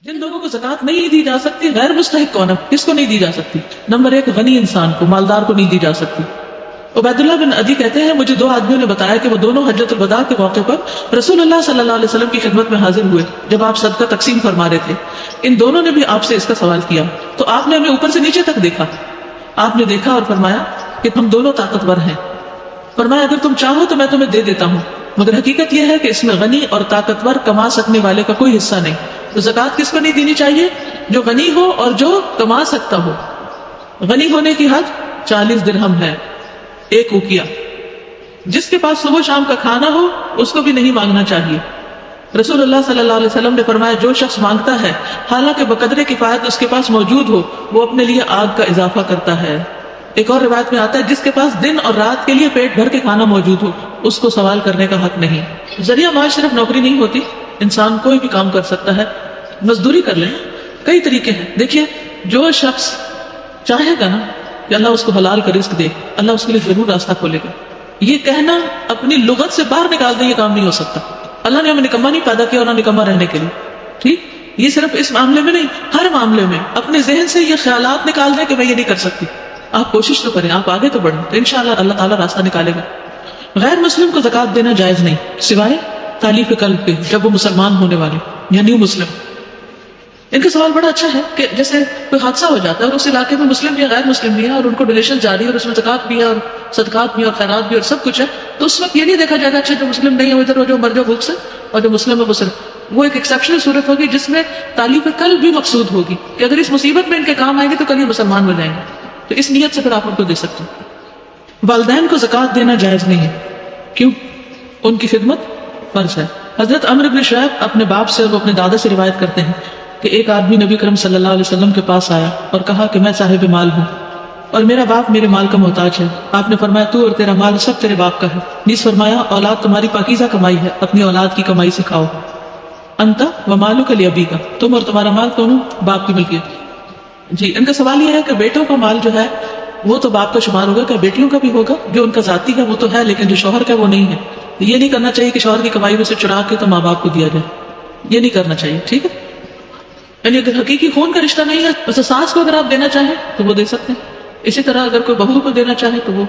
جن لوگوں کو زکات نہیں دی جا سکتی غیر مستحق کون ہے؟ کس کو نہیں دی جا سکتی؟ نمبر 1 غنی انسان کو، مالدار کو نہیں دی جا سکتی۔ عبید اللہ بن عدی کہتے ہیں مجھے 2 آدمیوں نے بتایا کہ وہ دونوں حجۃ الوداع کے موقع پر رسول اللہ صلی اللہ علیہ وسلم کی خدمت میں حاضر ہوئے جب آپ صدقہ تقسیم فرما رہے تھے۔ ان دونوں نے بھی آپ سے اس کا سوال کیا تو آپ نے ہمیں اوپر سے نیچے تک دیکھا۔ آپ نے دیکھا اور فرمایا کہ ہم دونوں طاقتور ہیں۔ فرمایا اگر تم چاہو تو میں تمہیں دے دیتا ہوں، مگر حقیقت یہ ہے کہ اس میں غنی اور طاقتور کما سکنے والے کا کوئی حصہ نہیں۔ تو زکوٰۃ کس کو نہیں دینی چاہیے؟ جو غنی ہو اور جو کما سکتا ہو۔ غنی ہونے کی حد 40 درہم ہے، 1 اوقیہ۔ جس کے پاس صبح شام کا کھانا ہو اس کو بھی نہیں مانگنا چاہیے۔ رسول اللہ صلی اللہ علیہ وسلم نے فرمایا جو شخص مانگتا ہے حالانکہ بقدر کفایت اس کے پاس موجود ہو وہ اپنے لیے آگ کا اضافہ کرتا ہے۔ ایک اور روایت میں آتا ہے جس کے پاس دن اور رات کے لیے پیٹ بھر کے کھانا موجود ہو اس کو سوال کرنے کا حق نہیں۔ ذریعہ معاش صرف نوکری نہیں ہوتی، انسان کوئی بھی کام کر سکتا ہے، مزدوری کر لیں، کئی طریقے ہیں۔ دیکھیے جو شخص چاہے گا نا کہ اللہ اس کو حلال کا رزق دے، اللہ اس کے لیے ضرور راستہ کھولے گا۔ یہ کہنا اپنی لغت سے باہر نکال دیں، یہ کام نہیں ہو سکتا۔ اللہ نے ہمیں نکما نہیں پیدا کیا اور نکما رہنے کے لیے، ٹھیک؟ یہ صرف اس معاملے میں نہیں، ہر معاملے میں اپنے ذہن سے یہ خیالات نکال دیں کہ میں یہ نہیں کر سکتی۔ آپ کوشش تو کریں، آپ آگے تو بڑھیں، تو انشاءاللہ اللہ تعالیٰ راستہ نکالے گا۔ غیر مسلم کو زکوٰۃ دینا جائز نہیں سوائے تالیف قلب کے، جب وہ مسلمان ہونے والے یا نیو مسلم۔ ان کا سوال بڑا اچھا ہے کہ جیسے کوئی حادثہ ہو جاتا ہے اور اس علاقے میں مسلم بھی ہے غیر مسلم بھی ہے اور ان کو ڈونیشن جاری ہے اور اس میں زکوٰۃ بھی ہے اور صدقات بھی اور خیرات بھی اور سب کچھ ہے، تو اس وقت یہ نہیں دیکھا جائے گا اچھا جو مسلم نہیں ہے وہ ادھر ہو جو مر جاؤ بھوک سے، اور جو مسلم ہے وہ صرف، وہ ایک ایکسیپشنل صورت ہوگی جس میں تالیف قلب بھی مقصود ہوگی کہ اگر اس مصیبت میں ان کے کام آئیں گے تو کل یہ مسلمان ہو جائیں گے، تو اس نیت سے پھر آپ ان کو دے سکتے ہیں۔ والدین کو زکوٰۃ دینا جائز نہیں ہے، کیوں؟ ان کی خدمت فرض ہے۔ حضرت عمرو بن شعیب اپنے باپ سے اور وہ اپنے دادا سے روایت کرتے ہیں کہ ایک آدمی نبی کرم صلی اللہ علیہ وسلم کے پاس آیا اور کہا کہ میں صاحب مال ہوں اور میرا باپ میرے مال کا محتاج ہے۔ آپ نے فرمایا تو اور تیرا مال سب تیرے باپ کا ہے۔ نیز فرمایا اولاد تمہاری پاکیزہ کمائی ہے، اپنی اولاد کی کمائی سے کھاؤ۔ انت و مالک لابیک، تم اور تمہارا مال دونوں باپ کی ملکیت۔ جی ان کا سوال یہ ہے کہ بیٹوں کا مال جو ہے وہ تو باپ کا شمار ہوگا، کیا بیٹیوں کا بھی ہوگا؟ جو ان کا ذاتی ہے وہ تو ہے لیکن جو شوہر کا وہ نہیں ہے۔ یہ نہیں کرنا چاہیے کہ شوہر کی کمائی میں سے چرا کے تو ماں باپ کو دیا جائے، یہ نہیں کرنا چاہیے، ٹھیک ہے؟ یعنی اگر حقیقی خون کا رشتہ نہیں ہے تو ساس کو اگر آپ دینا چاہیں تو وہ دے سکتے ہیں، اسی طرح اگر کوئی بہو کو دینا چاہے تو وہ۔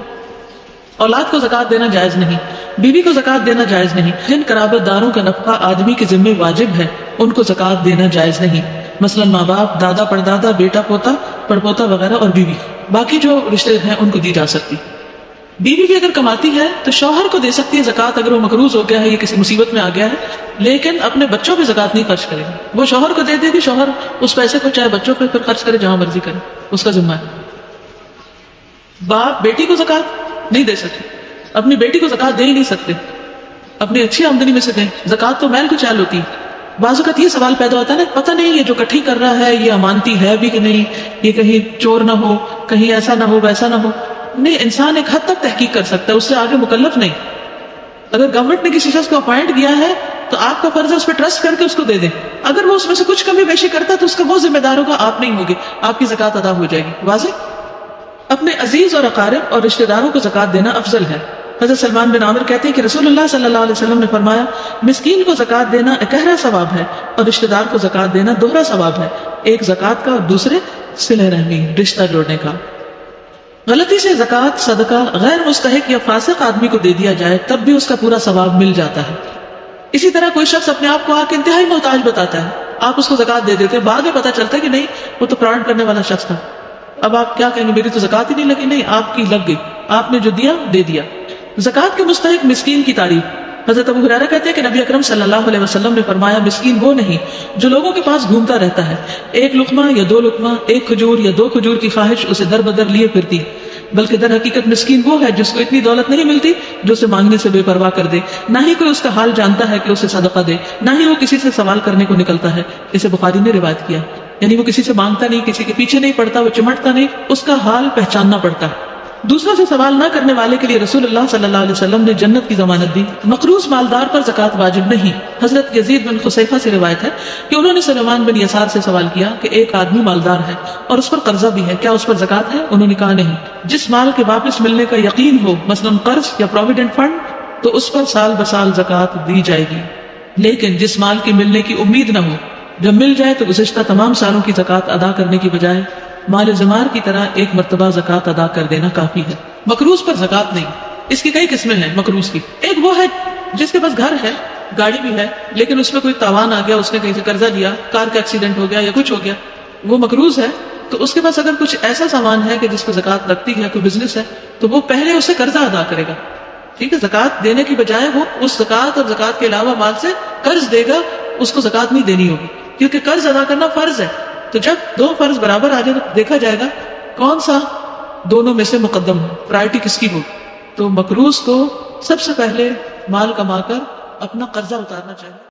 اولاد کو زکوٰۃ دینا جائز نہیں، بیوی کو زکوٰۃ دینا جائز نہیں۔ جن قرابت داروں کا نفقہ آدمی کے ذمہ واجب ہے ان کو زکوٰۃ دینا جائز نہیں، مثلا ماں باپ، دادا پردادا، بیٹا پوتا پڑپوتا وغیرہ، اور بیوی۔ باقی جو رشتے ہیں ان کو دی جا سکتی۔ بیوی بھی اگر کماتی ہے تو شوہر کو دے سکتی ہے زکوٰۃ اگر وہ مقروض ہو گیا ہے یا کسی مصیبت میں آ گیا ہے، لیکن اپنے بچوں پہ زکوٰۃ نہیں خرچ کرے گی۔ وہ شوہر کو دے دے گی، شوہر اس پیسے کو چاہے بچوں پہ پھر خرچ کرے جہاں مرضی کرے، اس کا ذمہ ہے۔ باپ بیٹی کو زکوٰۃ نہیں دے سکتے، اپنی بیٹی کو زکوٰۃ دے ہی نہیں سکتے، اپنی اچھی آمدنی میں سے دیں۔ زکوٰۃ تو مال کو چال ہوتی ہے۔ بعض اوقات یہ سوال پیدا ہوتا ہے نا، پتہ نہیں یہ جو اکٹھی کر رہا ہے یہ امانتی ہے بھی کہ نہیں، یہ کہیں چور نہ ہو، کہیں ایسا نہ ہو ویسا نہ ہو۔ نہیں، انسان ایک حد تک تحقیق کر سکتا ہے، اس سے آگے مکلف نہیں۔ اگر گورنمنٹ نے کسی شخص کو اپوائنٹ کیا ہے تو آپ کا فرض ہے اس پہ ٹرسٹ کر کے اس کو دے دیں۔ اگر وہ اس میں سے کچھ کمی بیشی کرتا ہے تو اس کا وہ ذمہ دار ہوگا، آپ نہیں ہوگی، آپ کی زکوٰۃ ادا ہو جائے گی۔ واضح؟ اپنے عزیز اور اقارب اور رشتہ داروں کو زکوٰۃ دینا افضل ہے۔ حضرت سلمان بن عامر کہتے ہیں کہ رسول اللہ صلی اللہ علیہ وسلم نے فرمایا مسکین کو زکوٰۃ دینا اکہرا ثواب ہے اور رشتہ دار کو زکوٰۃ دینا دوہرا ثواب ہے، ایک زکوٰۃ کا اور دوسرے صلہ رحمی، رشتہ جوڑنے کا۔ غلطی سے زکوٰۃ صدقہ غیر مستحق یا فاسق آدمی کو دے دیا جائے تب بھی اس کا پورا ثواب مل جاتا ہے۔ اسی طرح کوئی شخص اپنے آپ کو آ کے انتہائی محتاج بتاتا ہے، آپ اس کو زکوٰۃ دے دیتے ہیں، بعد میں پتہ چلتا ہے کہ نہیں وہ تو فراڈ کرنے والا شخص تھا۔ اب آپ کیا کہیں گے، میری تو زکوٰۃ ہی نہیں لگی؟ نہیں، آپ کی لگ گئی، آپ نے جو دیا دے دیا۔ زکوٰۃ کے مستحق مسکین کی تعریف۔ حضرت ابو ہریرہ کہتے ہیں کہ نبی اکرم صلی اللہ علیہ وسلم نے فرمایا مسکین وہ نہیں جو لوگوں کے پاس گھومتا رہتا ہے، ایک لقمہ یا 2 لقمہ، ایک کھجور یا 2 کھجور کی خواہش اسے در بدر لیے پھرتی، بلکہ در حقیقت مسکین وہ ہے جس کو اتنی دولت نہیں ملتی جو اسے مانگنے سے بے پرواہ کر دے، نہ ہی کوئی اس کا حال جانتا ہے کہ اسے صدقہ دے، نہ ہی وہ کسی سے سوال کرنے کو نکلتا ہے۔ اسے بخاری نے روایت کیا، یعنی وہ کسی سے مانگتا نہیں، کسی کے پیچھے نہیں پڑتا، وہ چمٹتا نہیں، اس کا حال پہچاننا پڑتا ہے۔ دوسروں سے سوال نہ کرنے والے کے لیے رسول اللہ صلی اللہ علیہ وسلم نے جنت کی ضمانت دی۔ مقروض مالدار پر زکوٰۃ واجب نہیں۔ حضرت یزید بن خصیفہ سے روایت ہے کہ انہوں نے سلیمان بن یسار سے سوال کیا کہ ایک آدمی مالدار ہے اور اس پر قرضہ بھی ہے، کیا اس پر زکوٰۃ ہے؟ انہوں نے کہا نہیں۔ جس مال کے واپس ملنے کا یقین ہو، مثلا قرض یا پروویڈنٹ فنڈ، تو اس پر سال بسال زکوٰۃ دی جائے گی، لیکن جس مال کے ملنے کی امید نہ ہو، جب مل جائے تو گزشتہ تمام سالوں کی زکوٰۃ ادا کرنے کی بجائے مال زمار کی طرح ایک مرتبہ زکوٰۃ ادا کر دینا کافی ہے۔ مقروض پر زکوٰۃ نہیں، اس کی کئی قسمیں ہیں مقروض کی۔ ایک وہ ہے جس کے پاس گھر ہے، گاڑی بھی ہے، لیکن اس میں کوئی تاوان آ گیا، اس نے کہیں سے قرضہ لیا، کار کا ایکسیڈنٹ ہو گیا یا کچھ ہو گیا، وہ مقروض ہے، تو اس کے پاس اگر کچھ ایسا سامان ہے کہ جس پہ زکوٰۃ لگتی ہے، کوئی بزنس ہے، تو وہ پہلے اسے قرضہ ادا کرے گا، ٹھیک ہے، زکوٰۃ دینے کی بجائے وہ اس زکوٰۃ اور زکوٰۃ کے علاوہ مال سے قرض دے گا، اس کو زکوٰۃ نہیں دینی ہوگی، کیونکہ قرض ادا کرنا فرض ہے۔ تو جب دو فرض برابر آ جائے تو دیکھا جائے گا کون سا دونوں میں سے مقدم ہو، پرائرٹی کس کی ہو۔ تو مقروض کو سب سے پہلے مال کما کر اپنا قرضہ اتارنا چاہیے۔